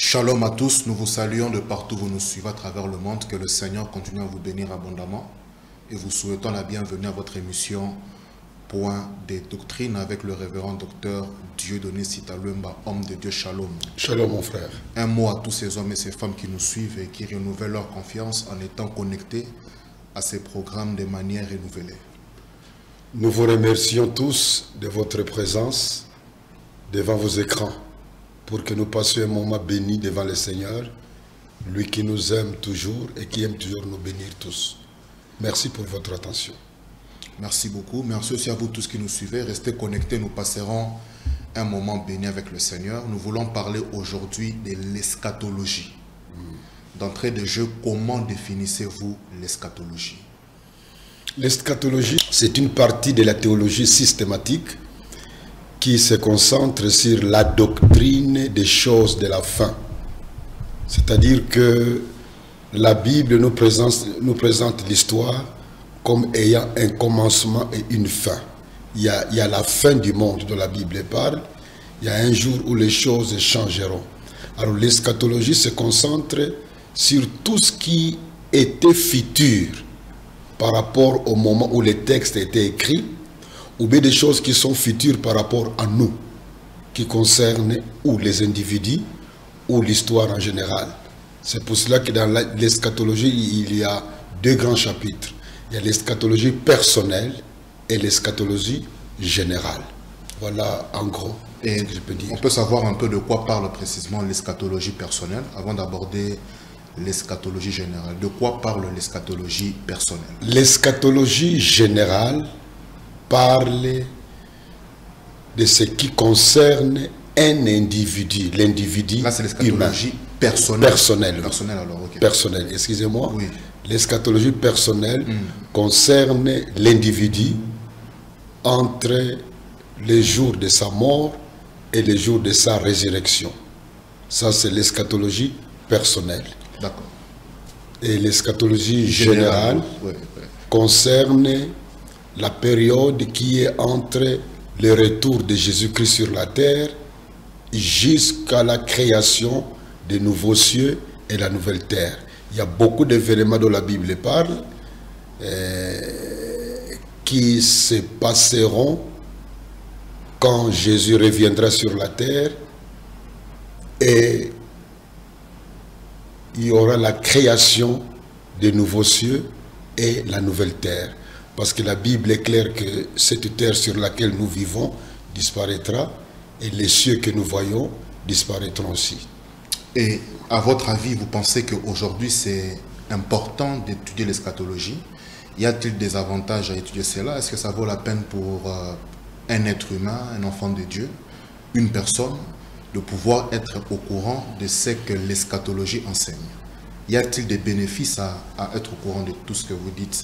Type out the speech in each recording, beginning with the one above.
Shalom à tous, nous vous saluons de partout où vous nous suivez à travers le monde. Que le Seigneur continue à vous bénir abondamment. Et vous souhaitons la bienvenue à votre émission Point des doctrines avec le révérend docteur Dieudonné Sitalwemba, homme de Dieu. Shalom. Shalom mon frère. Un mot à tous ces hommes et ces femmes qui nous suivent et qui renouvellent leur confiance en étant connectés à ces programmes de manière renouvelée. Nous vous remercions tous de votre présence devant vos écrans pour que nous passions un moment béni devant le Seigneur, lui qui nous aime toujours et qui aime toujours nous bénir tous. Merci pour votre attention. Merci beaucoup. Merci aussi à vous tous qui nous suivez. Restez connectés, nous passerons un moment béni avec le Seigneur. Nous voulons parler aujourd'hui de l'eschatologie. D'entrée de jeu, comment définissez-vous l'eschatologie? L'eschatologie, c'est une partie de la théologie systématique qui se concentre sur la doctrine des choses de la fin. C'est-à-dire que la Bible nous présente l'histoire comme ayant un commencement et une fin. Il y a la fin du monde dont la Bible parle. Il y a un jour où les choses changeront. Alors l'eschatologie se concentre sur tout ce qui était futur par rapport au moment où les textes étaient écrits, ou bien des choses qui sont futures par rapport à nous, qui concernent ou les individus ou l'histoire en général. C'est pour cela que dans l'eschatologie, il y a deux grands chapitres. Il y a l'eschatologie personnelle et l'eschatologie générale. Voilà en gros ce que je peux dire. On peut savoir un peu de quoi parle précisément l'eschatologie personnelle avant d'aborder l'eschatologie générale. De quoi parle l'eschatologie personnelle? L'eschatologie générale parle de ce qui concerne un individu, l'individu là, c'est l'eschatologie personnelle. Personnelle alors, ok. Personnelle, excusez-moi. Oui. L'eschatologie personnelle concerne l'individu entre les jours de sa mort et les jours de sa résurrection. Ça, c'est l'eschatologie personnelle. D'accord. Et l'eschatologie générale concerne la période qui est entre le retour de Jésus-Christ sur la terre jusqu'à la création des nouveaux cieux et la nouvelle terre. Il y a beaucoup d'événements dont la Bible parle qui se passeront quand Jésus reviendra sur la terre et il y aura la création des nouveaux cieux et la nouvelle terre. Parce que la Bible est claire que cette terre sur laquelle nous vivons disparaîtra et les cieux que nous voyons disparaîtront aussi. Et à votre avis, vous pensez qu'aujourd'hui c'est important d'étudier l'eschatologie? Y a-t-il des avantages à étudier cela? Est-ce que ça vaut la peine pour un être humain, un enfant de Dieu, une personne, de pouvoir être au courant de ce que l'eschatologie enseigne? Y a-t-il des bénéfices à être au courant de tout ce que vous dites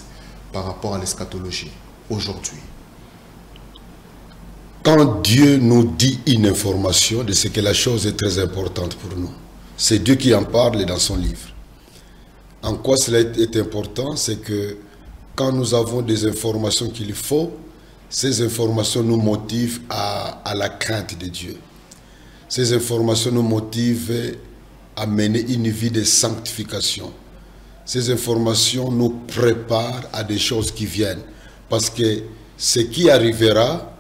par rapport à l'eschatologie aujourd'hui? Quand Dieu nous dit une information, c'est que la chose est très importante pour nous. C'est Dieu qui en parle dans son livre. En quoi cela est important? C'est que quand nous avons des informations qu'il faut, ces informations nous motivent à la crainte de Dieu. Ces informations nous motivent à mener une vie de sanctification. Ces informations nous préparent à des choses qui viennent. Parce que ce qui arrivera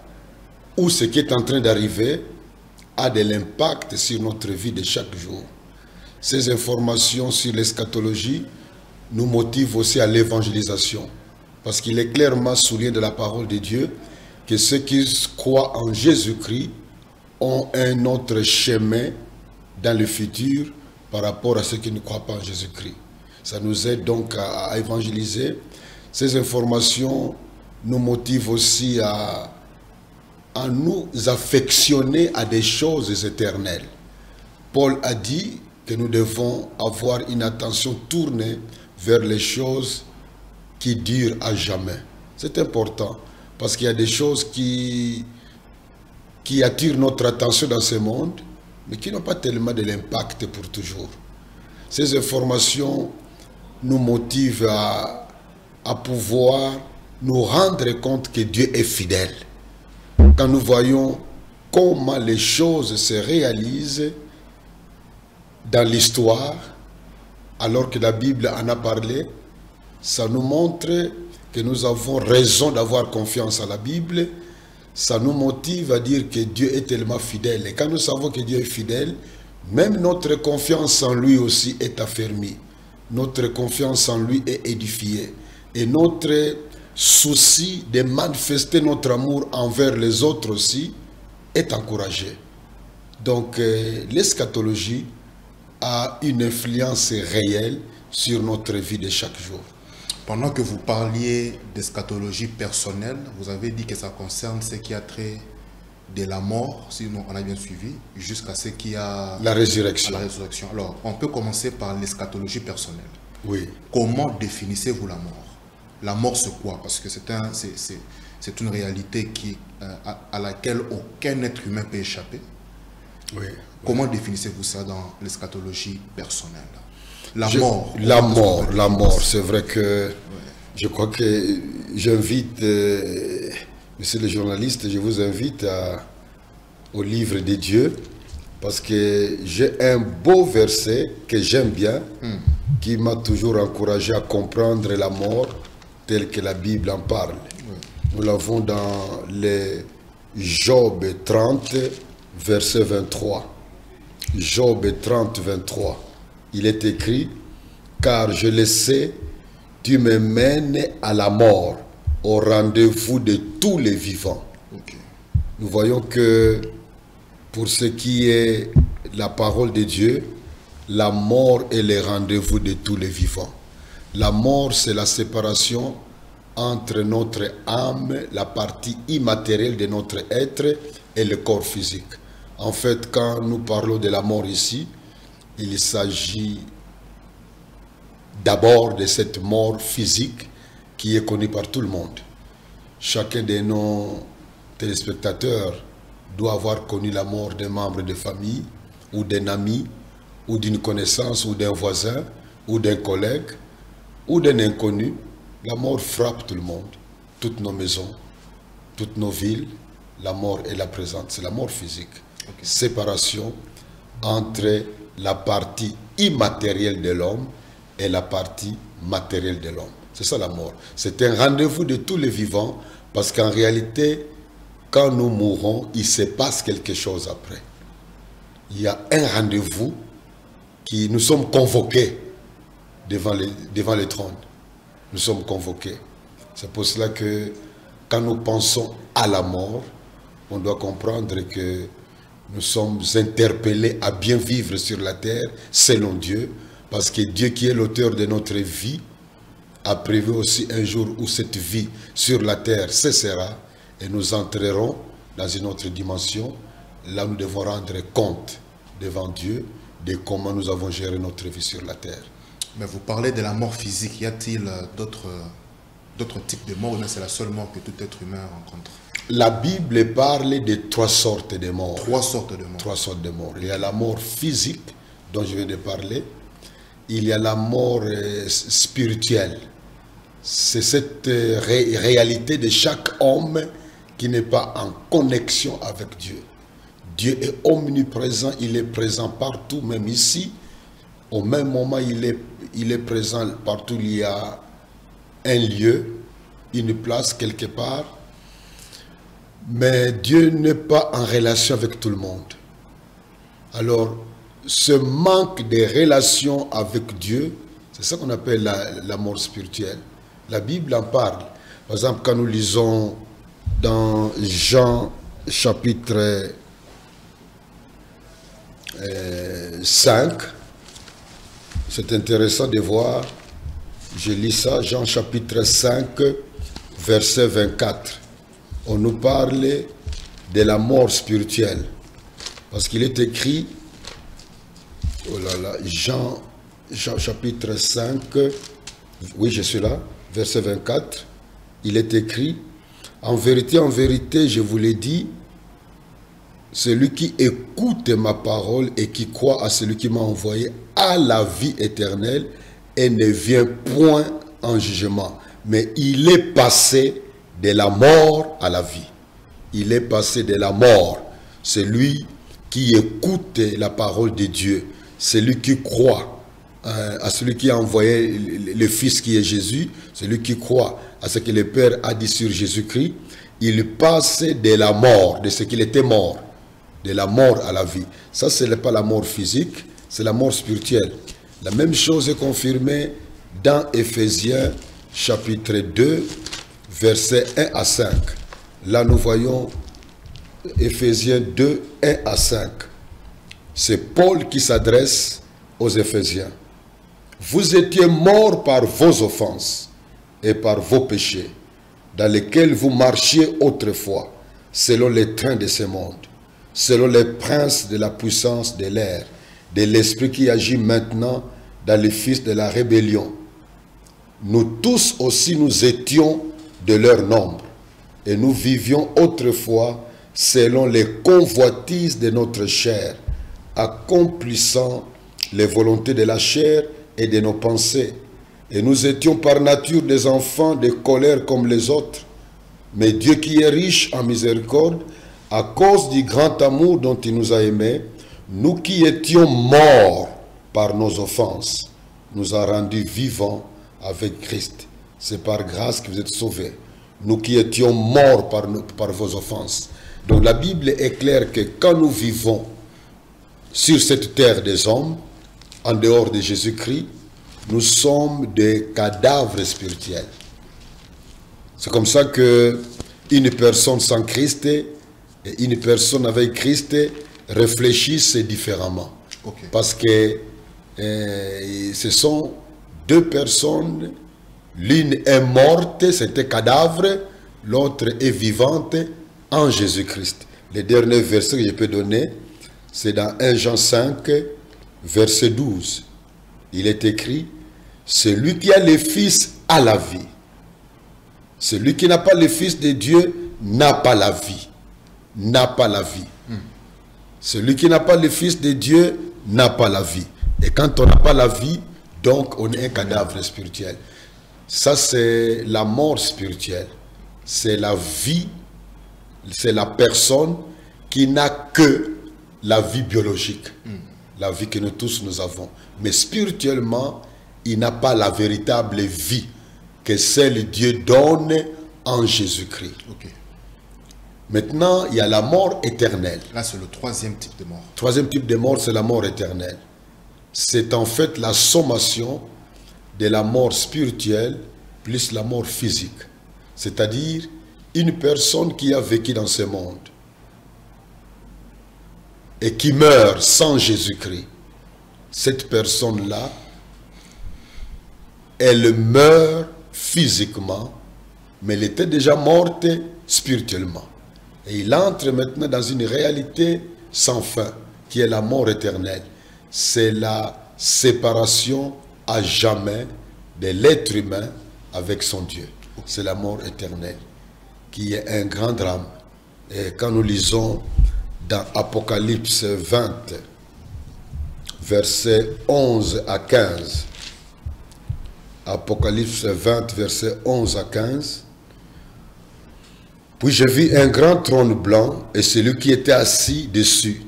ou ce qui est en train d'arriver a de l'impact sur notre vie de chaque jour. Ces informations sur l'eschatologie nous motivent aussi à l'évangélisation. Parce qu'il est clairement souligné de la parole de Dieu que ceux qui croient en Jésus-Christ ont un autre chemin dans le futur par rapport à ceux qui ne croient pas en Jésus-Christ. Ça nous aide donc à évangéliser. Ces informations nous motivent aussi à nous affectionner à des choses éternelles. Paul a dit que nous devons avoir une attention tournée vers les choses qui durent à jamais. C'est important parce qu'il y a des choses qui attirent notre attention dans ce monde, mais qui n'ont pas tellement de l'impact pour toujours. Ces informations nous motivent à pouvoir nous rendre compte que Dieu est fidèle. Quand nous voyons comment les choses se réalisent dans l'histoire, alors que la Bible en a parlé, ça nous montre que nous avons raison d'avoir confiance à la Bible. Ça nous motive à dire que Dieu est tellement fidèle. Et quand nous savons que Dieu est fidèle, même notre confiance en lui aussi est affermie. Notre confiance en lui est édifiée. Et notre souci de manifester notre amour envers les autres aussi est encouragé. Donc l'eschatologie a une influence réelle sur notre vie de chaque jour. Pendant que vous parliez d'eschatologie personnelle, vous avez dit que ça concerne ce qui a trait de la mort, si on a bien suivi, jusqu'à ce qui a la résurrection. Alors, on peut commencer par l'eschatologie personnelle. Oui. Comment définissez-vous la mort? La mort, c'est quoi? Parce que c'est une réalité à laquelle aucun être humain peut échapper. Oui. Comment définissez-vous ça dans l'eschatologie personnelle? La mort, c'est vrai que je crois que j'invite, monsieur le journaliste, je vous invite au livre de Dieu, parce que j'ai un beau verset que j'aime bien, qui m'a toujours encouragé à comprendre la mort telle que la Bible en parle. Nous l'avons dans les Job 30, verset 23. Job 30, 23. Il est écrit, car je le sais, tu me mènes à la mort, au rendez-vous de tous les vivants. Okay. Nous voyons que pour ce qui est la parole de Dieu, la mort est le rendez-vous de tous les vivants. La mort, c'est la séparation entre notre âme, la partie immatérielle de notre être, et le corps physique. En fait, quand nous parlons de la mort ici, il s'agit d'abord de cette mort physique qui est connue par tout le monde. Chacun de nos téléspectateurs doit avoir connu la mort d'un membre de famille, ou d'un ami, ou d'une connaissance, ou d'un voisin, ou d'un collègue, ou d'un inconnu. La mort frappe tout le monde, toutes nos maisons, toutes nos villes. La mort est là présente, c'est la mort physique. Okay. Séparation entre la partie immatérielle de l'homme et la partie matérielle de l'homme. C'est ça la mort. C'est un rendez-vous de tous les vivants, parce qu'en réalité, quand nous mourons, il se passe quelque chose après. Il y a un rendez-vous qui nous sommes convoqués devant le trône. Nous sommes convoqués. C'est pour cela que quand nous pensons à la mort, on doit comprendre que nous sommes interpellés à bien vivre sur la terre selon Dieu, parce que Dieu qui est l'auteur de notre vie a prévu aussi un jour où cette vie sur la terre cessera et nous entrerons dans une autre dimension. Là, nous devons rendre compte devant Dieu de comment nous avons géré notre vie sur la terre. Mais vous parlez de la mort physique. Y a-t-il d'autres types de morts, ou c'est la seule mort que tout être humain rencontre? La Bible parle de 3 sortes de morts. 3 sortes de morts. 3 sortes de morts. Il y a la mort physique dont je viens de parler. Il y a la mort spirituelle. C'est cette réalité de chaque homme qui n'est pas en connexion avec Dieu. Dieu est omniprésent, il est présent partout, même ici. Au même moment, il est présent partout. Il y a un lieu, une place quelque part. Mais Dieu n'est pas en relation avec tout le monde. Alors, ce manque de relation avec Dieu, c'est ça qu'on appelle la mort spirituelle. La Bible en parle. Par exemple, quand nous lisons dans Jean chapitre 5, c'est intéressant de voir, je lis ça, Jean chapitre 5, verset 24. On nous parle de la mort spirituelle. Parce qu'il est écrit, oh là là, Jean chapitre 5, oui, je suis là, verset 24, il est écrit, en vérité, je vous l'ai dit, celui qui écoute ma parole et qui croit à celui qui m'a envoyé a la vie éternelle et ne vient point en jugement. Mais il est passé de la mort à la vie. Il est passé de la mort. Celui qui écoute la parole de Dieu. celui qui croit à celui qui a envoyé le Fils qui est Jésus, celui qui croit à ce que le Père a dit sur Jésus-Christ, il passe de la mort, de ce qu'il était mort, de la mort à la vie. Ça, ce n'est pas la mort physique, c'est la mort spirituelle. La même chose est confirmée dans Éphésiens chapitre 2, versets 1 à 5. Là, nous voyons Éphésiens 2, 1 à 5. C'est Paul qui s'adresse aux Éphésiens. Vous étiez morts par vos offenses et par vos péchés, dans lesquels vous marchiez autrefois, selon les trains de ce monde, selon les princes de la puissance de l'air, de l'esprit qui agit maintenant dans les fils de la rébellion. Nous tous aussi nous étions de leur nombre, et nous vivions autrefois selon les convoitises de notre chair, accomplissant les volontés de la chair et de nos pensées. Et nous étions par nature des enfants de colère comme les autres. Mais Dieu qui est riche en miséricorde, à cause du grand amour dont il nous a aimés, nous qui étions morts par nos offenses, nous a rendus vivants avec Christ. C'est par grâce que vous êtes sauvés. Nous qui étions morts par vos offenses. Donc la Bible est claire que quand nous vivons sur cette terre des hommes, en dehors de Jésus-Christ, nous sommes des cadavres spirituels. C'est comme ça que une personne sans Christ et une personne avec Christ réfléchissent différemment. Okay. Parce que ce sont deux personnes, l'une est morte, c'était cadavre, l'autre est vivante en Jésus-Christ. Le dernier verset que je peux donner, c'est dans 1 Jean 5, verset 12. Il est écrit, celui qui a le Fils a la vie. Celui qui n'a pas le Fils de Dieu n'a pas la vie. N'a pas la vie. Celui qui n'a pas le Fils de Dieu n'a pas la vie. Et quand on n'a pas la vie, donc on est un cadavre spirituel. Ça, c'est la mort spirituelle. C'est la vie, c'est la personne qui n'a que la vie biologique. La vie que nous tous nous avons. Mais spirituellement, il n'a pas la véritable vie que celle Dieu donne en Jésus-Christ. Okay. Maintenant, il y a la mort éternelle. Là, c'est le troisième type de mort. Troisième type de mort, c'est la mort éternelle. C'est en fait la sommation de la mort spirituelle plus la mort physique. C'est-à-dire une personne qui a vécu dans ce monde et qui meurt sans Jésus-Christ. Cette personne-là, elle meurt physiquement, mais elle était déjà morte spirituellement. Et il entre maintenant dans une réalité sans fin, qui est la mort éternelle. C'est la séparation à jamais de l'être humain avec son Dieu. C'est la mort éternelle, qui est un grand drame. Et quand nous lisons dans Apocalypse 20, versets 11 à 15, Apocalypse 20, versets 11 à 15, puis je vis un grand trône blanc et celui qui était assis dessus.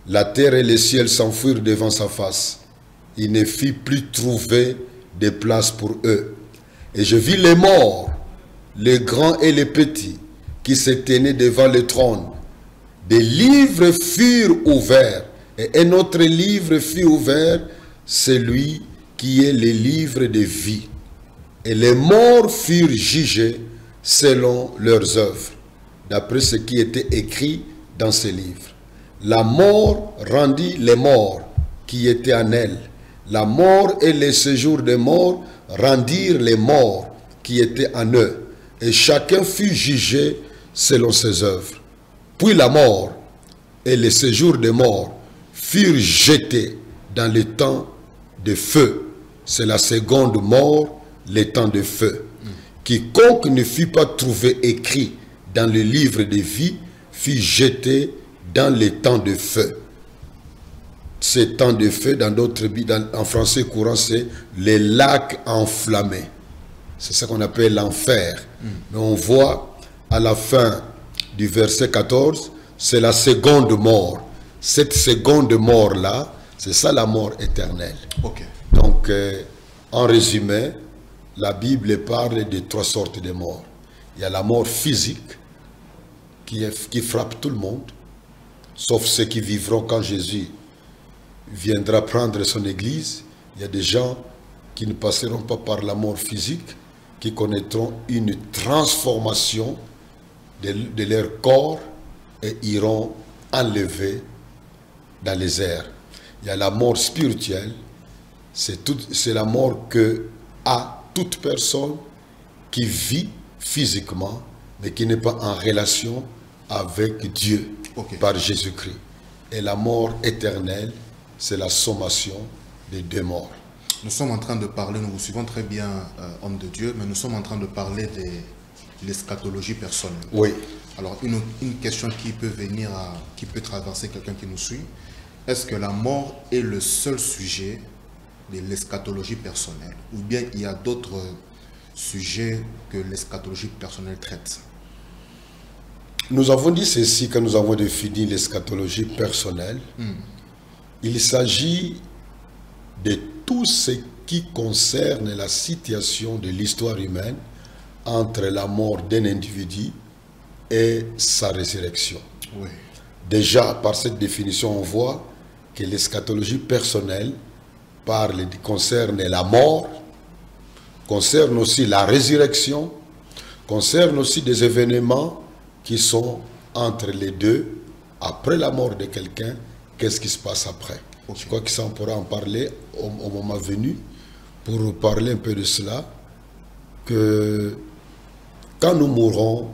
La terre et le ciel s'enfuirent devant sa face. Il ne fit plus trouver de place pour eux. Et je vis les morts, les grands et les petits, qui se tenaient devant le trône. Des livres furent ouverts, et un autre livre fut ouvert, celui qui est le livre de vie. Et les morts furent jugés selon leurs œuvres, d'après ce qui était écrit dans ces livres. La mort rendit les morts qui étaient en elle. La mort et le séjour des morts rendirent les morts qui étaient en eux. Et chacun fut jugé selon ses œuvres. Puis la mort et le séjour des morts furent jetés dans le temps de feu. C'est la seconde mort, le temps de feu. Quiconque ne fut pas trouvé écrit dans le livre de vie fut jeté dans le temps de feu. Ce temps de feu, dans d'autres, en français courant, c'est les lacs enflammés. C'est ce qu'on appelle l'enfer. Mais on voit à la fin du verset 14, c'est la seconde mort. Cette seconde mort-là, C'est ça la mort éternelle. Ok. Donc, en résumé, la Bible parle de 3 sortes de morts. Il y a la mort physique qui frappe tout le monde, sauf ceux qui vivront quand Jésus viendra prendre son église. Il y a des gens qui ne passeront pas par la mort physique, qui connaîtront une transformation de leur corps et iront enlevés dans les airs. Il y a la mort spirituelle, c'est la mort que a toute personne qui vit physiquement, mais qui n'est pas en relation avec Dieu par Jésus-Christ. Et la mort éternelle, c'est la sommation des 2 morts. Nous sommes en train de parler, nous vous suivons très bien, homme de Dieu, mais nous sommes en train de parler de l'eschatologie personnelle. Oui. Alors, une question qui peut venir, qui peut traverser quelqu'un qui nous suit, est-ce que la mort est le seul sujet de l'eschatologie personnelle, ou bien il y a d'autres sujets que l'eschatologie personnelle traite? Nous avons dit ceci quand nous avons défini l'eschatologie personnelle. Il s'agit de tout ce qui concerne la situation de l'histoire humaine entre la mort d'un individu et sa résurrection. Oui. Déjà, par cette définition, on voit que l'eschatologie personnelle concerne la mort, concerne aussi la résurrection, concerne aussi des événements qui sont entre les deux. Après la mort de quelqu'un, qu'est-ce qui se passe après? Je crois que ça, on pourra en parler au moment venu, pour parler un peu de cela, que quand nous mourrons,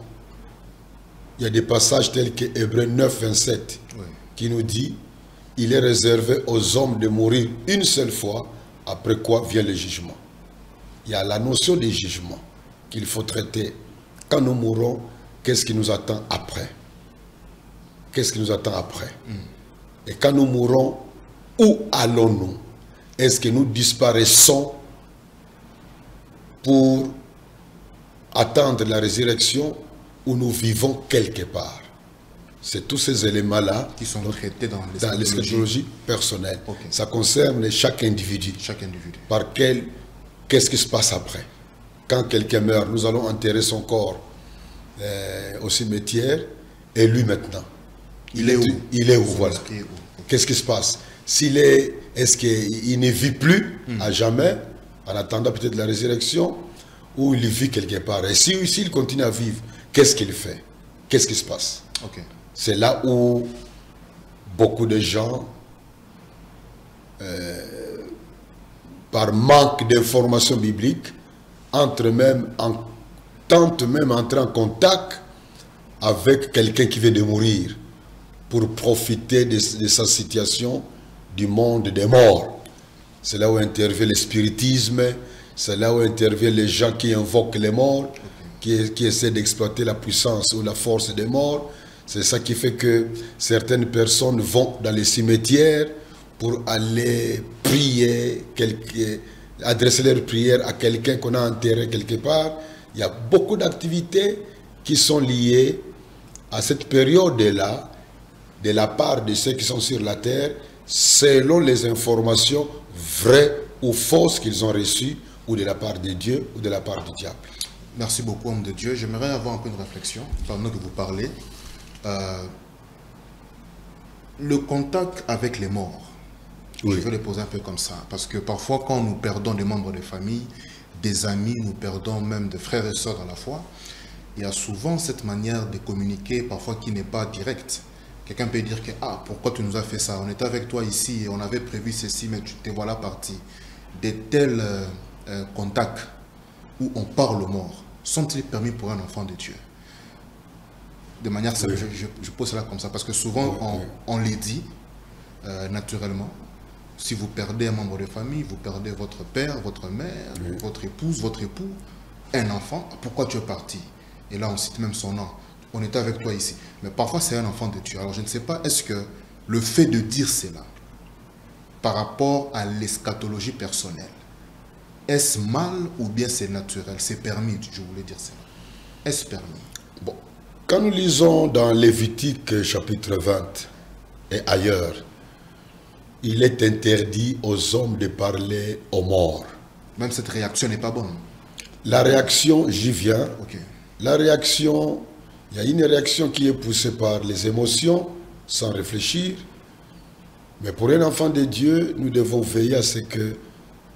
il y a des passages tels que Hébreux 9, 27, qui nous dit: il est réservé aux hommes de mourir une seule fois, après quoi vient le jugement. Il y a la notion du jugement qu'il faut traiter. Quand nous mourons, qu'est-ce qui nous attend après? Qu'est-ce qui nous attend après? Et quand nous mourons, où allons-nous? Est-ce que nous disparaissons pour attendre la résurrection, ou nous vivons quelque part? C'est tous ces éléments-là qui sont traités dans l'eschatologie personnelle. Ça concerne chaque individu. Chaque individu. Qu'est-ce qui se passe après? Quand quelqu'un meurt, nous allons enterrer son corps au cimetière, et lui maintenant, il est où? Il est où, voilà. Qu'est-ce qui se passe? Est-ce qu'il ne vit plus à jamais, en attendant peut-être la résurrection, ou il vit quelque part? Et s'il continue à vivre, qu'est-ce qu'il fait? Qu'est-ce qui se passe? C'est là où beaucoup de gens, par manque d'informations bibliques, tentent même entrer en contact avec quelqu'un qui vient de mourir, pour profiter de sa situation du monde des morts. C'est là où intervient le spiritisme, c'est là où interviennent les gens qui invoquent les morts, qui essaient d'exploiter la puissance ou la force des morts. C'est ça qui fait que certaines personnes vont dans les cimetières pour aller prier, adresser leur prière à quelqu'un qu'on a enterré quelque part. Il y a beaucoup d'activités qui sont liées à cette période-là, de la part de ceux qui sont sur la terre, selon les informations vraies ou fausses qu'ils ont reçues, ou de la part de Dieu ou de la part du diable. Merci beaucoup, homme de Dieu. J'aimerais avoir un peu une réflexion pendant que vous parlez. Le contact avec les morts, je vais le poser un peu comme ça, parce que parfois quand nous perdons des membres de famille, des amis, nous perdons même des frères et sœurs dans la foi, il y a souvent cette manière de communiquer parfois qui n'est pas directe. Quelqu'un peut dire que « Ah, pourquoi tu nous as fait ça? On était avec toi ici et on avait prévu ceci, mais tu te voilà parti. » De tels contacts où on parle aux morts sont-ils permis pour un enfant de Dieu? De manière, je pose cela comme ça, parce que souvent on les dit naturellement. Si vous perdez un membre de famille, vous perdez votre père, votre mère, votre épouse, votre époux, un enfant, pourquoi tu es parti? Et là on cite même son nom. On était avec toi ici. Mais parfois c'est un enfant de Dieu. Alors je ne sais pas, est-ce que le fait de dire cela par rapport à l'eschatologie personnelle, est-ce mal ou bien c'est naturel? C'est permis, je voulais dire ça. Est-ce permis? Bon. Quand nous lisons dans Lévitique chapitre 20 et ailleurs, il est interdit aux hommes de parler aux morts. Même cette réaction n'est pas bonne. La réaction, j'y viens. Ok. La réaction, il y a une réaction qui est poussée par les émotions, sans réfléchir. Mais pour un enfant de Dieu, nous devons veiller à ce que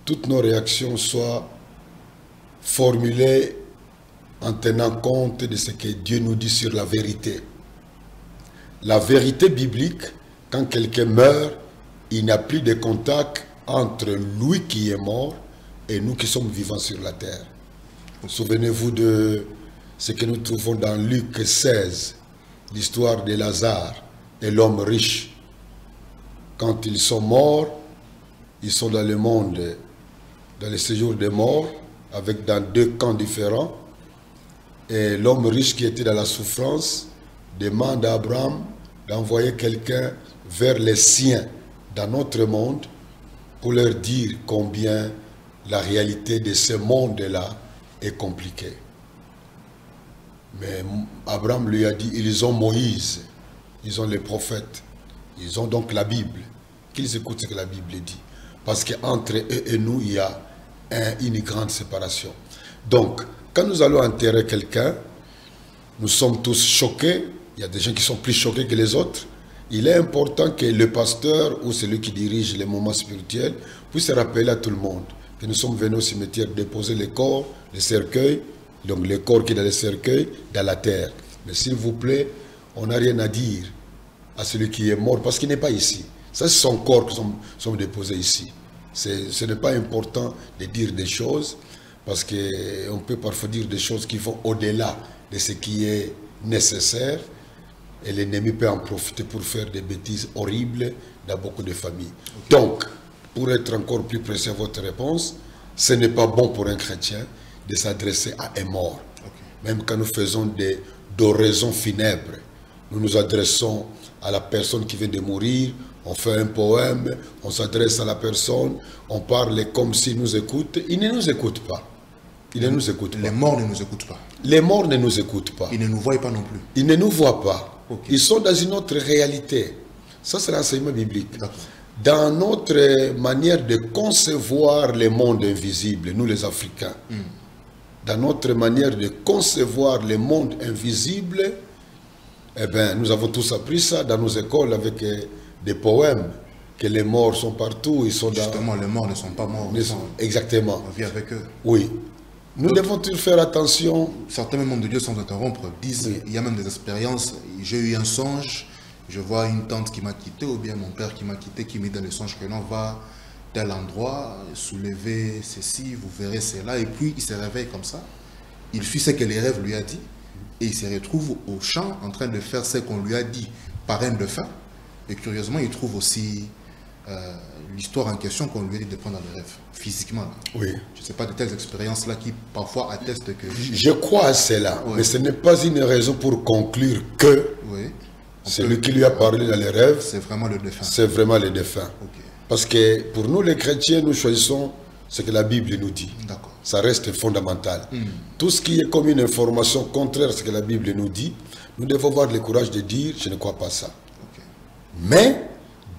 toutes nos réactions soient formulées en tenant compte de ce que Dieu nous dit sur la vérité. La vérité biblique, quand quelqu'un meurt, il n'y a plus de contact entre lui qui est mort et nous qui sommes vivants sur la terre. Souvenez-vous de ce que nous trouvons dans Luc 16, l'histoire de Lazare et l'homme riche. Quand ils sont morts, ils sont dans le monde, dans le séjour des morts, avec dans deux camps différents. Et l'homme riche qui était dans la souffrance demande à Abraham d'envoyer quelqu'un vers les siens dans notre monde pour leur dire combien la réalité de ce monde-là est compliquée. Mais Abraham lui a dit, ils ont Moïse, ils ont les prophètes, ils ont donc la Bible. Qu'ils écoutent ce que la Bible dit. Parce qu'entre eux et nous, il y a une grande séparation. Donc, quand nous allons enterrer quelqu'un, nous sommes tous choqués. Il y a des gens qui sont plus choqués que les autres. Il est important que le pasteur ou celui qui dirige les moments spirituels puisse rappeler à tout le monde que nous sommes venus au cimetière déposer les corps, les cercueils, donc les corps qui sont dans les cercueils, dans la terre. Mais s'il vous plaît, on n'a rien à dire à celui qui est mort parce qu'il n'est pas ici. Ça, c'est son corps qui sont déposés ici. Ce n'est pas important de dire des choses parce qu'on peut parfois dire des choses qui vont au-delà de ce qui est nécessaire et l'ennemi peut en profiter pour faire des bêtises horribles dans beaucoup de familles. Okay. Donc, pour être encore plus précis à votre réponse, ce n'est pas bon pour un chrétien de s'adresser à un mort. Okay. Même quand nous faisons d'oraisons funèbres, nous nous adressons à la personne qui vient de mourir, on fait un poème, on s'adresse à la personne, on parle comme s'il nous écoute. Il ne nous écoute pas. Il ne nous écoute pas. Les morts ne nous écoutent pas. Les morts ne nous écoutent pas. Ils ne nous voient pas non plus. Ils ne nous voient pas. Okay. Ils sont dans une autre réalité. Ça, c'est l'enseignement biblique. Dans notre manière de concevoir le monde invisible, nous les Africains, dans notre manière de concevoir le monde invisible, eh bien, nous avons tous appris ça dans nos écoles avec des poèmes, que les morts sont partout, ils sont Justement, les morts ne sont pas morts. Exactement. On vit avec eux. Oui. Nous devons toujours faire attention. Certains membres de Dieu, sans interrompre, disent, oui. Il y a même des expériences, j'ai eu un songe, je vois une tante qui m'a quitté, ou bien mon père qui m'a quitté, qui me dit dans le songe que l'on va tel endroit, soulever ceci, vous verrez cela, et puis il se réveille comme ça. Il suit ce que les rêves lui a dit, et il se retrouve au champ en train de faire ce qu'on lui a dit par un de fin. Et curieusement, il trouve aussi l'histoire en question qu'on lui a dit de prendre dans le rêve, physiquement. Oui. Je ne sais pas de telles expériences-là qui parfois attestent que... Je crois à cela, oui. Mais ce n'est pas une raison pour conclure que oui. Celui qui lui a parlé dans les rêves, c'est vraiment le défunt. C'est vraiment le défunt. Okay. Parce que pour nous les chrétiens, nous choisissons ce que la Bible nous dit. Ça reste fondamental. Tout ce qui est comme une information contraire à ce que la Bible nous dit, nous devons avoir le courage de dire, je ne crois pas ça. Okay. Mais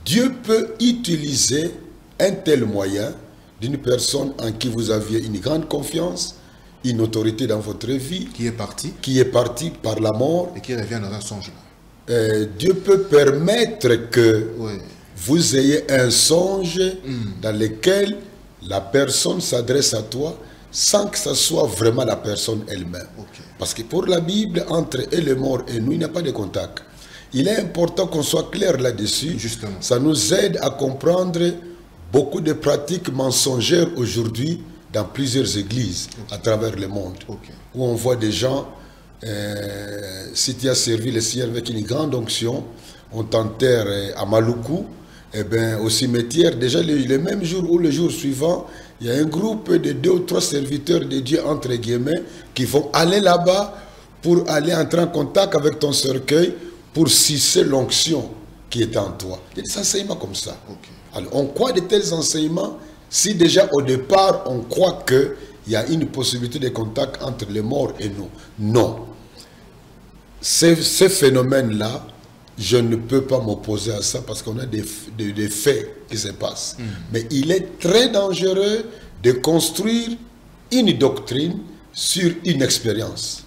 Dieu peut utiliser un tel moyen d'une personne en qui vous aviez une grande confiance, une autorité dans votre vie, qui est partie par la mort et qui revient dans un songe. Dieu peut permettre que vous ayez un songe dans lequel la personne s'adresse à toi sans que ce soit vraiment la personne elle-même. Okay. Parce que pour la Bible, entre elle et mort et nous, il n'y a pas de contact. Il est important qu'on soit clair là-dessus. Ça nous aide à comprendre beaucoup de pratiques mensongères aujourd'hui dans plusieurs églises à travers le monde. Où on voit des gens, si tu as servi le Seigneur avec une grande onction, on t'enterre à Maluku, et bien, au cimetière, déjà le même jour ou le jour suivant, il y a un groupe de 2 ou 3 serviteurs de Dieu, entre guillemets, qui vont aller là-bas pour aller entrer en contact avec ton cercueil pour sucer l'onction qui est en toi. Il y a des enseignements comme ça. Alors, on croit de tels enseignements si déjà au départ, on croit qu'il y a une possibilité de contact entre les morts et nous. Non. Ce phénomène-là je ne peux pas m'opposer à ça parce qu'on a des faits qui se passent. Mais il est très dangereux de construire une doctrine sur une expérience.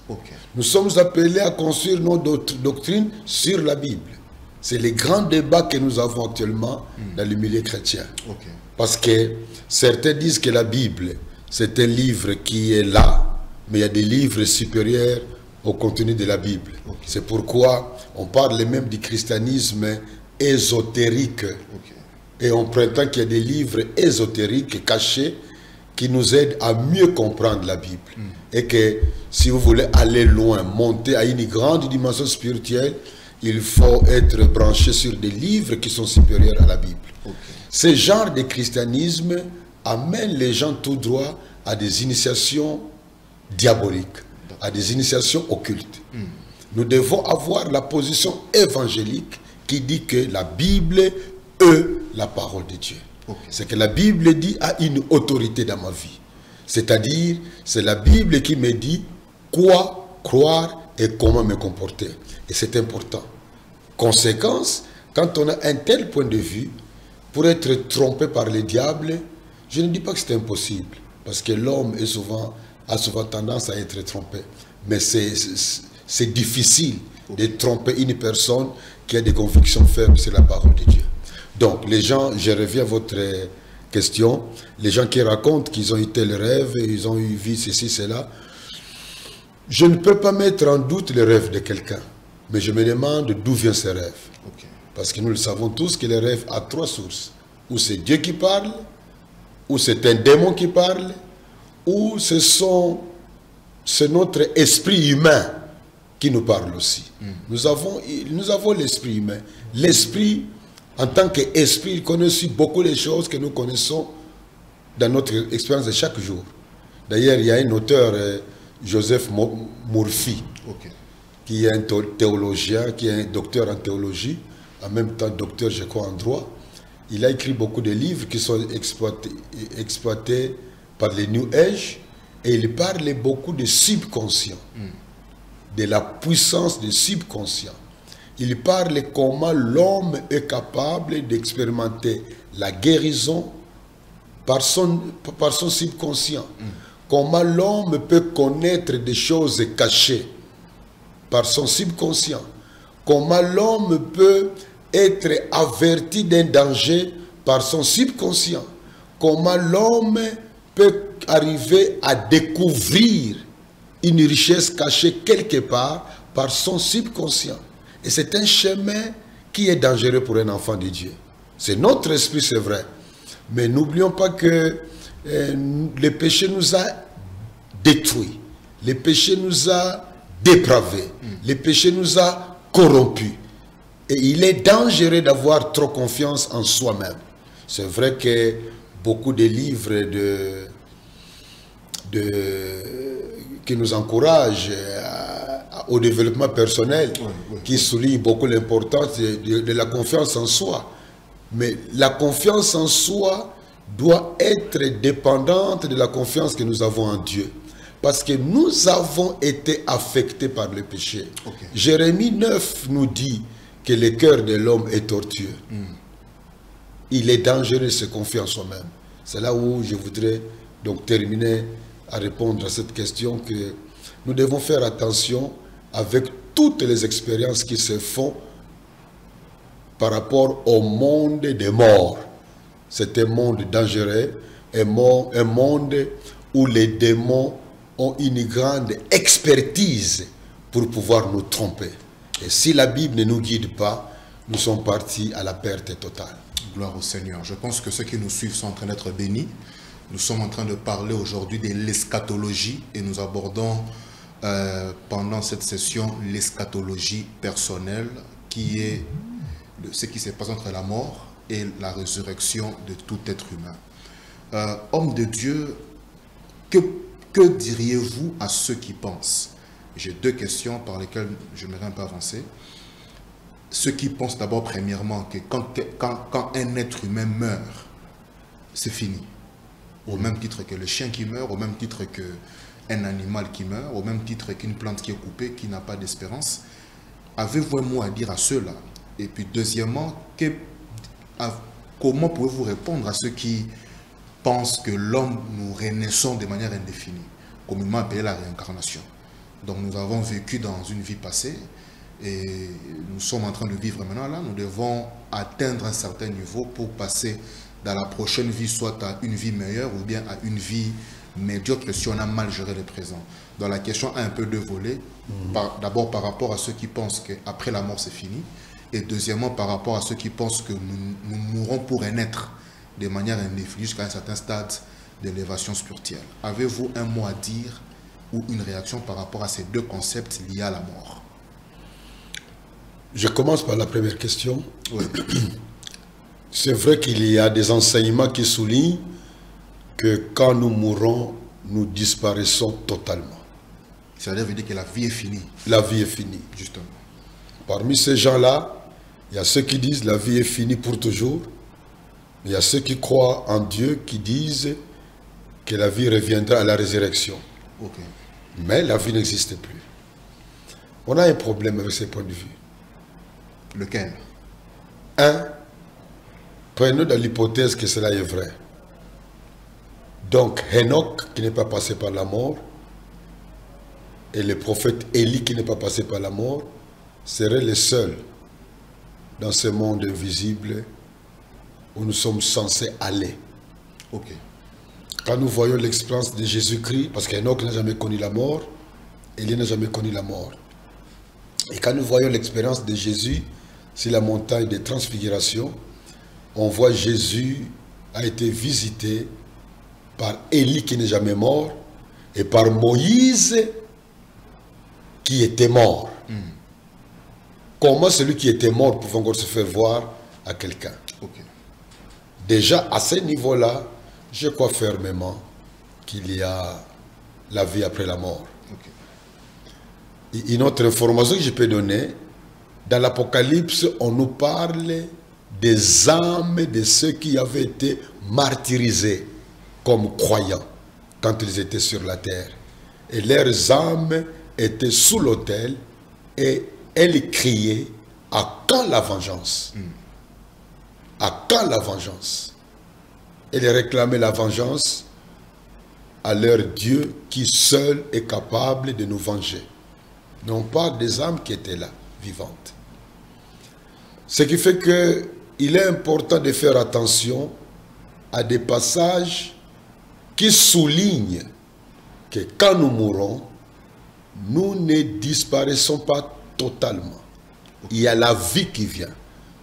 Nous sommes appelés à construire notre doctrine sur la Bible. C'est les grands débats que nous avons actuellement dans le milieu chrétien. Parce que certains disent que la Bible, c'est un livre qui est là, mais il y a des livres supérieurs au contenu de la Bible. C'est pourquoi on parle même du christianisme ésotérique. Et on prétend qu'il y a des livres ésotériques cachés qui nous aident à mieux comprendre la Bible. Et que si vous voulez aller loin, monter à une grande dimension spirituelle, il faut être branché sur des livres qui sont supérieurs à la Bible. Ce genre de christianisme amène les gens tout droit à des initiations diaboliques, à des initiations occultes. Nous devons avoir la position évangélique qui dit que la Bible est la parole de Dieu. C'est que la Bible dit a une autorité dans ma vie. C'est-à-dire, c'est la Bible qui me dit quoi croire et comment me comporter. Et c'est important. Conséquence, quand on a un tel point de vue, pour être trompé par le diable, je ne dis pas que c'est impossible, parce que l'homme a souvent tendance à être trompé. Mais c'est difficile de tromper une personne qui a des convictions fermes sur la parole de Dieu. Donc, les gens, je reviens à votre question, les gens qui racontent qu'ils ont eu tel rêve, ils ont eu vu ceci, cela, je ne peux pas mettre en doute le rêve de quelqu'un, mais je me demande d'où vient ce rêve. Parce que nous le savons tous que le rêve a trois sources. Ou c'est Dieu qui parle, ou c'est un démon qui parle, ou c'est notre esprit humain qui nous parle aussi. Nous avons l'esprit humain. L'esprit, en tant qu'esprit, il connaît aussi beaucoup de choses que nous connaissons dans notre expérience de chaque jour. D'ailleurs, il y a un auteur, Joseph Murphy, qui est un théologien, qui est un docteur en théologie, en même temps docteur, je crois, en droit. Il a écrit beaucoup de livres qui sont exploités par les New Age, et il parle beaucoup de subconscient, de la puissance du subconscient. Il parle comment l'homme est capable d'expérimenter la guérison par son subconscient. Comment l'homme peut connaître des choses cachées par son subconscient. Comment l'homme peut être averti d'un danger par son subconscient. Comment l'homme peut arriver à découvrir une richesse cachée quelque part par son subconscient. Et c'est un chemin qui est dangereux pour un enfant de Dieu. C'est notre esprit, c'est vrai. Mais n'oublions pas que le péché nous a détruits. Le péché nous a dépravés. Le péché nous a corrompus. Et il est dangereux d'avoir trop confiance en soi-même. C'est vrai que beaucoup de livres qui nous encouragent au développement personnel, qui soulignent beaucoup l'importance de la confiance en soi. Mais la confiance en soi doit être dépendante de la confiance que nous avons en Dieu. Parce que nous avons été affectés par le péché. Jérémie 9 nous dit que le cœur de l'homme est tortueux. Il est dangereux de se confier en soi-même. C'est là où je voudrais donc terminer à répondre à cette question, que nous devons faire attention avec toutes les expériences qui se font par rapport au monde des morts. C'est un monde dangereux, un monde où les démons ont une grande expertise pour pouvoir nous tromper. Et si la Bible ne nous guide pas, nous sommes partis à la perte totale. Gloire au Seigneur. Je pense que ceux qui nous suivent sont en train d'être bénis. Nous sommes en train de parler aujourd'hui de l'eschatologie et nous abordons pendant cette session l'eschatologie personnelle, qui est de ce qui se passe entre la mort et la résurrection de tout être humain. Homme de Dieu, que diriez-vous à ceux qui pensent? J'ai deux questions par lesquelles j'aimerais un peu avancer. Ceux qui pensent d'abord, premièrement, que quand un être humain meurt, c'est fini. Au même titre que le chien qui meurt, au même titre qu'un animal qui meurt, au même titre qu'une plante qui est coupée, qui n'a pas d'espérance. Avez-vous un mot à dire à ceux-là Et puis deuxièmement, comment pouvez-vous répondre à ceux qui pensent que l'homme, nous renaissons de manière indéfinie, communément appelé la réincarnation? Donc nous avons vécu dans une vie passée et nous sommes en train de vivre maintenant là. Nous devons atteindre un certain niveau pour passer dans la prochaine vie, soit à une vie meilleure ou bien à une vie médiocre si on a mal géré le présent. Donc la question a un peu deux volets. D'abord par rapport à ceux qui pensent qu'après la mort c'est fini. Et deuxièmement par rapport à ceux qui pensent que nous mourrons pour renaître de manière indéfinie jusqu'à un certain stade d'élévation spirituelle. Avez-vous un mot à dire ou une réaction par rapport à ces deux concepts liés à la mort? Je commence par la première question. Oui. C'est vrai qu'il y a des enseignements qui soulignent que quand nous mourrons, nous disparaissons totalement. Ça veut dire que la vie est finie. La vie est finie. Justement. Parmi ces gens-là, il y a ceux qui disent la vie est finie pour toujours. Il y a ceux qui croient en Dieu qui disent que la vie reviendra à la résurrection. Okay. Mais la vie n'existe plus. On a un problème avec ces points de vue. Lequel? Prenons dans l'hypothèse que cela est vrai. Donc, Enoch, qui n'est pas passé par la mort, et le prophète Élie, qui n'est pas passé par la mort, seraient les seuls dans ce monde invisible où nous sommes censés aller. Okay. Quand nous voyons l'expérience de Jésus-Christ, parce qu'Enoch n'a jamais connu la mort, Élie n'a jamais connu la mort. Et quand nous voyons l'expérience de Jésus sur la montagne de transfiguration, on voit Jésus a été visité par Élie qui n'est jamais mort et par Moïse qui était mort. Comment celui qui était mort pouvait encore se faire voir à quelqu'un? Okay. Déjà à ce niveau-là, je crois fermement qu'il y a la vie après la mort. Okay. Une autre information que je peux donner, dans l'Apocalypse, on nous parle des âmes de ceux qui avaient été martyrisés comme croyants quand ils étaient sur la terre. Et leurs âmes étaient sous l'autel et elles criaient: à quand la vengeance? À quand la vengeance? Elles réclamaient la vengeance à leur Dieu qui seul est capable de nous venger. Mais on parle des âmes qui étaient là, vivantes. Ce qui fait qu'il est important de faire attention à des passages qui soulignent que quand nous mourons, nous ne disparaissons pas totalement. Il y a la vie qui vient.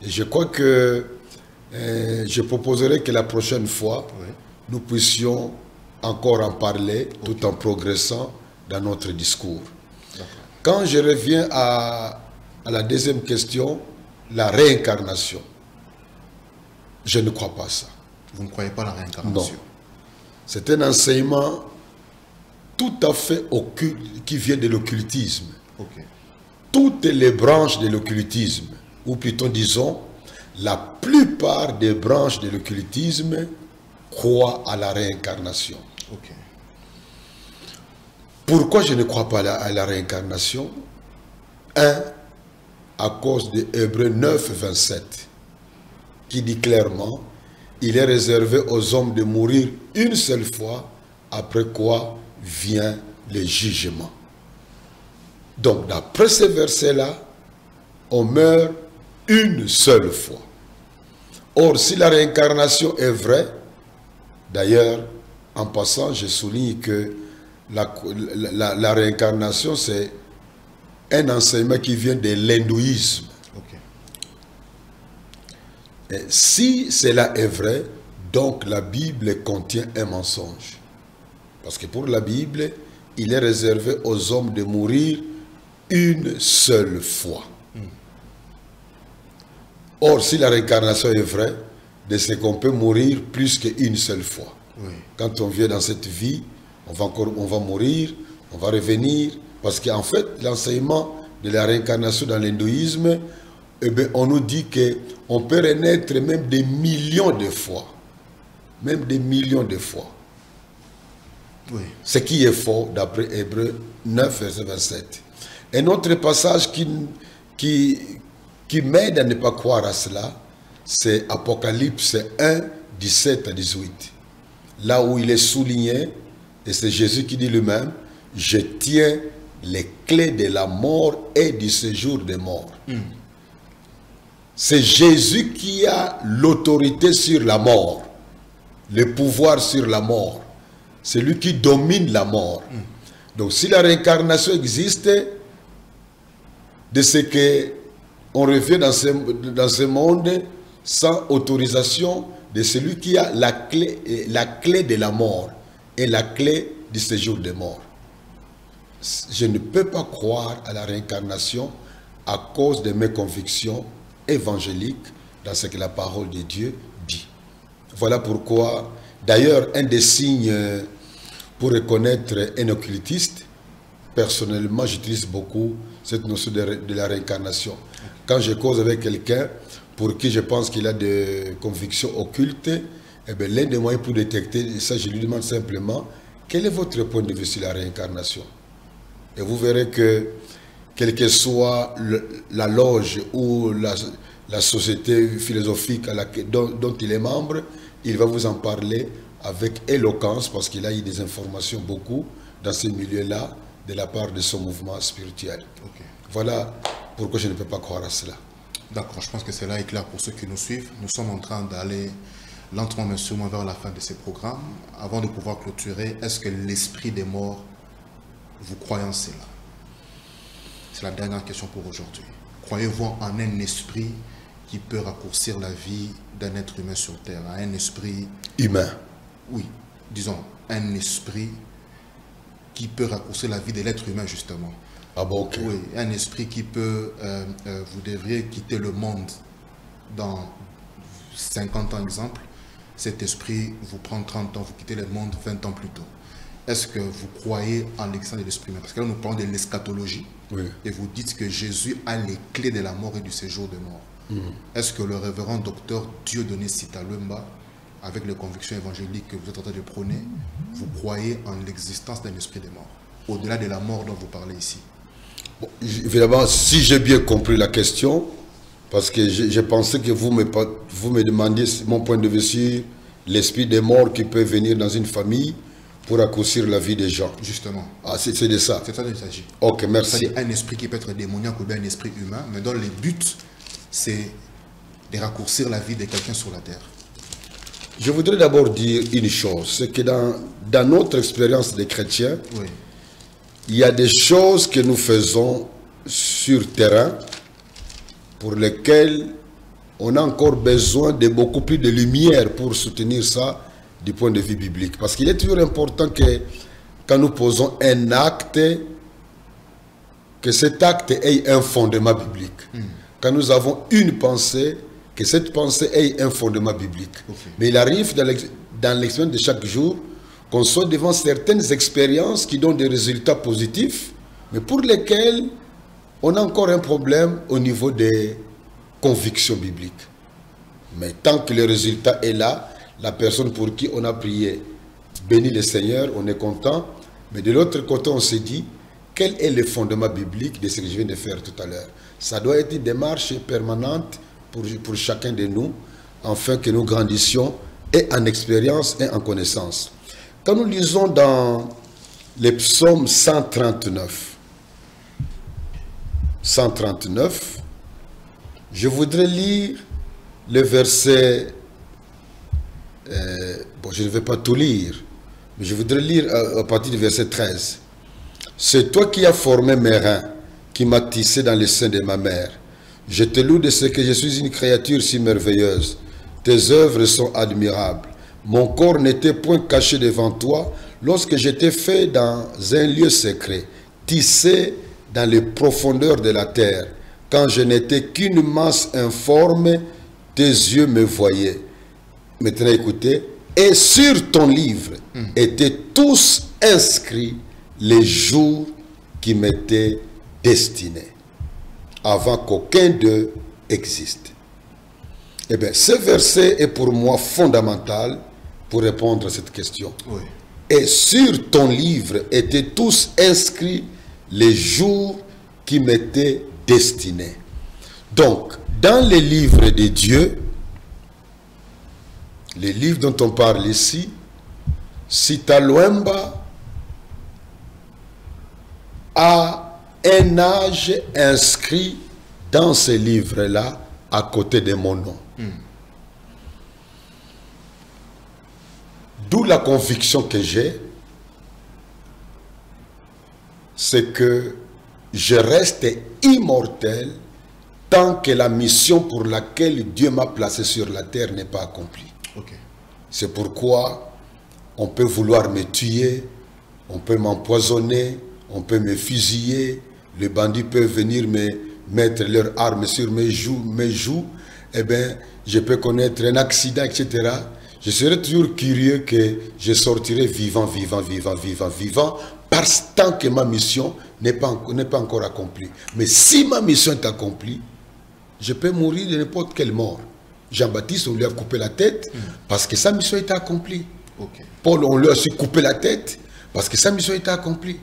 Et je crois que je proposerai que la prochaine fois, nous puissions encore en parler tout en progressant dans notre discours. Quand je reviens à la deuxième question, la réincarnation, je ne crois pas ça. Vous ne croyez pas à la réincarnation? Non. C'est un enseignement tout à fait occulte qui vient de l'occultisme. Okay. Toutes les branches de l'occultisme, ou plutôt disons, la plupart des branches de l'occultisme croient à la réincarnation. Okay. Pourquoi je ne crois pas à la réincarnation? À cause de Hébreux 9, 27, qui dit clairement: il est réservé aux hommes de mourir une seule fois, après quoi vient le jugement. Donc, d'après ce verset-là, on meurt une seule fois. Or, si la réincarnation est vraie, d'ailleurs, en passant, je souligne que la réincarnation, c'est un enseignement qui vient de l'hindouisme. Okay. Et si cela est vrai, donc la Bible contient un mensonge. Parce que pour la Bible, il est réservé aux hommes de mourir une seule fois. Or, si la réincarnation est vraie, de ce qu'on peut mourir plus qu'une seule fois. Oui. Quand on vient dans cette vie, on va mourir, on va revenir. Parce qu'en fait, l'enseignement de la réincarnation dans l'hindouisme, eh bien, on nous dit qu'on peut renaître même des millions de fois. Même des millions de fois. Oui. Ce qui est faux d'après Hébreux 9, verset 27. Un autre passage qui qui m'aide à ne pas croire à cela, c'est Apocalypse 1, 17 à 18. Là où il est souligné, et c'est Jésus qui dit lui-même, « Je tiens les clés de la mort et du séjour des morts. C'est Jésus qui a l'autorité sur la mort, le pouvoir sur la mort. C'est lui qui domine la mort. Donc si la réincarnation existe, de ce qu'on revient dans ce monde sans autorisation de celui qui a la clé de la mort et la clé du séjour des morts. Je ne peux pas croire à la réincarnation à cause de mes convictions évangéliques dans ce que la parole de Dieu dit. Voilà pourquoi, d'ailleurs, un des signes pour reconnaître un occultiste, personnellement, j'utilise beaucoup cette notion de la réincarnation. Quand je cause avec quelqu'un pour qui je pense qu'il a des convictions occultes, eh bien, l'un des moyens pour détecter ça, je lui demande simplement, quel est votre point de vue sur la réincarnation? Et vous verrez que, quelle que soit la loge ou la société philosophique dont il est membre, il va vous en parler avec éloquence parce qu'il a eu des informations beaucoup dans ces milieux-là de la part de son mouvement spirituel. Okay. Voilà pourquoi je ne peux pas croire à cela. D'accord, je pense que cela est clair pour ceux qui nous suivent. Nous sommes en train d'aller lentement mais sûrement vers la fin de ces programmes. Avant de pouvoir clôturer, est-ce que l'esprit des morts, vous croyez en cela? C'est la dernière question pour aujourd'hui. Croyez-vous en un esprit qui peut raccourcir la vie d'un être humain sur terre? Un esprit humain? Oui, disons, un esprit qui peut raccourcir la vie de l'être humain, justement. Ah bon, ok. Oui, un esprit qui peut... vous devriez quitter le monde dans 50 ans, exemple. Cet esprit vous prend 30 ans, vous quittez le monde 20 ans plus tôt. Est-ce que vous croyez en l'existence de l'esprit humain? Parce que là, nous parlons de l'eschatologie. Oui. Et vous dites que Jésus a les clés de la mort et du séjour des morts. Est-ce que le révérend docteur Dieudonné Sitalwemba, avec les convictions évangéliques que vous êtes en train de prôner, vous croyez en l'existence d'un esprit des morts, au-delà de la mort dont vous parlez ici? Bon, évidemment, si j'ai bien compris la question, parce que j'ai pensé que vous me demandiez mon point de vue sur l'esprit des morts qui peut venir dans une famille pour raccourcir la vie des gens. Justement. Ah, c'est de ça. C'est ça dont il s'agit. Ok, merci. C'est un esprit qui peut être démoniaque ou bien un esprit humain, mais dont le but, c'est de raccourcir la vie de quelqu'un sur la terre. Je voudrais d'abord dire une chose, c'est que dans notre expérience de chrétiens, oui, il y a des choses que nous faisons sur terrain pour lesquelles on a encore besoin de beaucoup plus de lumière pour soutenir ça du point de vue biblique. Parce qu'il est toujours important que quand nous posons un acte, que cet acte ait un fondement biblique. Quand nous avons une pensée, que cette pensée ait un fondement biblique. Okay. Mais il arrive dans l'expérience de chaque jour qu'on soit devant certaines expériences qui donnent des résultats positifs, mais pour lesquels on a encore un problème au niveau des convictions bibliques. Mais tant que le résultat est là, la personne pour qui on a prié bénit le Seigneur, on est content. Mais de l'autre côté, on se dit, quel est le fondement biblique de ce que je viens de faire tout à l'heure? Ça doit être une démarche permanente pour chacun de nous, afin que nous grandissions et en expérience et en connaissance. Quand nous lisons dans les psaumes 139, je voudrais lire le verset, bon, je ne vais pas tout lire, mais je voudrais lire à partir du verset 13. C'est toi qui as formé mes reins, qui m'as tissé dans le sein de ma mère. Je te loue de ce que je suis une créature si merveilleuse. Tes œuvres sont admirables. Mon corps n'était point caché devant toi lorsque j'étais fait dans un lieu secret, tissé dans les profondeurs de la terre. Quand je n'étais qu'une masse informe, tes yeux me voyaient. Maintenant écoutez. Et sur ton livre étaient tous inscrits les jours qui m'étaient destinés, avant qu'aucun d'eux existe. Eh bien, ce verset est pour moi fondamental pour répondre à cette question. Oui. Et sur ton livre étaient tous inscrits les jours qui m'étaient destinés. Donc, dans les livres de Dieu, les livres dont on parle ici, Sita Luemba a un âge inscrit dans ces livres-là à côté de mon nom. D'où la conviction que j'ai, c'est que je reste immortel tant que la mission pour laquelle Dieu m'a placé sur la terre n'est pas accomplie. Okay. C'est pourquoi on peut vouloir me tuer, on peut m'empoisonner, on peut me fusiller, les bandits peuvent venir me mettre leurs armes sur mes joues, eh bien, je peux connaître un accident, etc. Je serai toujours curieux que je sortirai vivant, parce tant que ma mission n'est pas encore accomplie. Mais si ma mission est accomplie, je peux mourir de n'importe quelle mort. Jean-Baptiste, on lui a coupé la tête parce que sa mission était accomplie. Okay. Paul, on lui a aussi coupé la tête parce que sa mission était accomplie.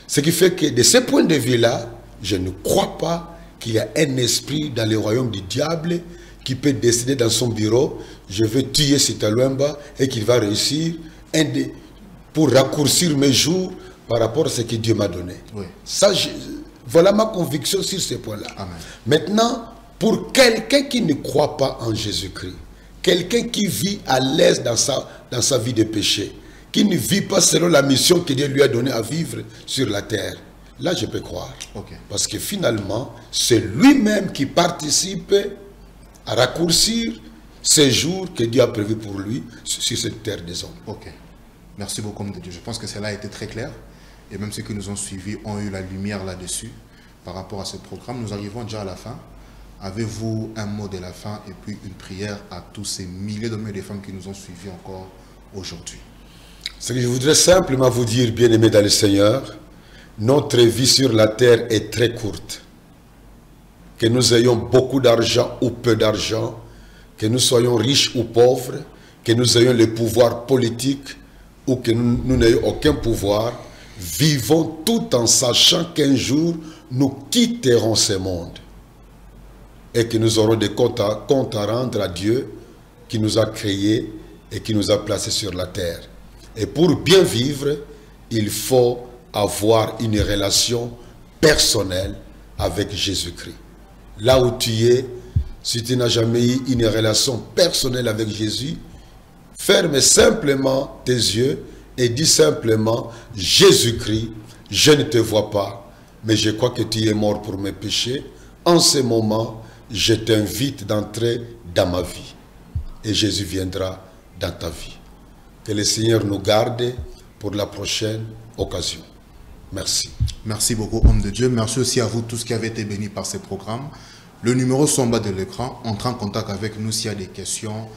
Ce qui fait que de ce point de vue-là, je ne crois pas qu'il y a un esprit dans le royaume du diable qui peut décider dans son bureau, je vais tuer Sita Luemba et qu'il va réussir pour raccourcir mes jours par rapport à ce que Dieu m'a donné. Oui. Ça, voilà ma conviction sur ce point-là. Maintenant, pour quelqu'un qui ne croit pas en Jésus-Christ, quelqu'un qui vit à l'aise dans sa vie de péché, qui ne vit pas selon la mission que Dieu lui a donnée à vivre sur la terre, là je peux croire. Okay. Parce que finalement, c'est lui-même qui participe à raccourcir ces jours que Dieu a prévus pour lui sur cette terre des hommes. Ok. Merci beaucoup, homme de Dieu. Je pense que cela a été très clair. Et même ceux qui nous ont suivis ont eu la lumière là-dessus par rapport à ce programme. Nous arrivons déjà à la fin. Avez-vous un mot de la fin et puis une prière à tous ces milliers d'hommes et de femmes qui nous ont suivis encore aujourd'hui? Ce que je voudrais simplement vous dire, bien-aimés dans le Seigneur, notre vie sur la terre est très courte. Que nous ayons beaucoup d'argent ou peu d'argent, que nous soyons riches ou pauvres, que nous ayons le pouvoir politique ou que nous n'ayons aucun pouvoir, vivons tout en sachant qu'un jour, nous quitterons ce monde et que nous aurons des comptes à rendre à Dieu qui nous a créés et qui nous a placés sur la terre. Et pour bien vivre, il faut avoir une relation personnelle avec Jésus-Christ. Là où tu es, si tu n'as jamais eu une relation personnelle avec Jésus, ferme simplement tes yeux et dis simplement, Jésus-Christ, je ne te vois pas, mais je crois que tu es mort pour mes péchés. En ce moment, je t'invite d'entrer dans ma vie. Et Jésus viendra dans ta vie. Que le Seigneur nous garde pour la prochaine occasion. Merci. Merci beaucoup, homme de Dieu. Merci aussi à vous tous qui avez été bénis par ce programme. Le numéro sont en bas de l'écran. Entrez en contact avec nous s'il y a des questions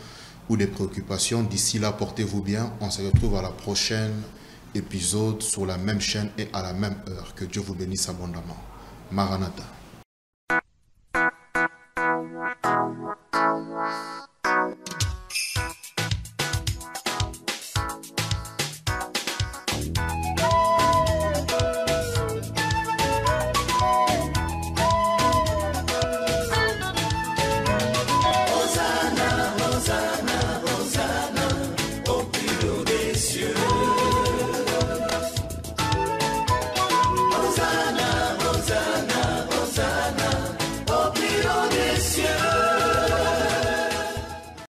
ou des préoccupations. D'ici là, portez-vous bien. On se retrouve à la prochaine épisode sur la même chaîne et à la même heure. Que Dieu vous bénisse abondamment. Maranatha.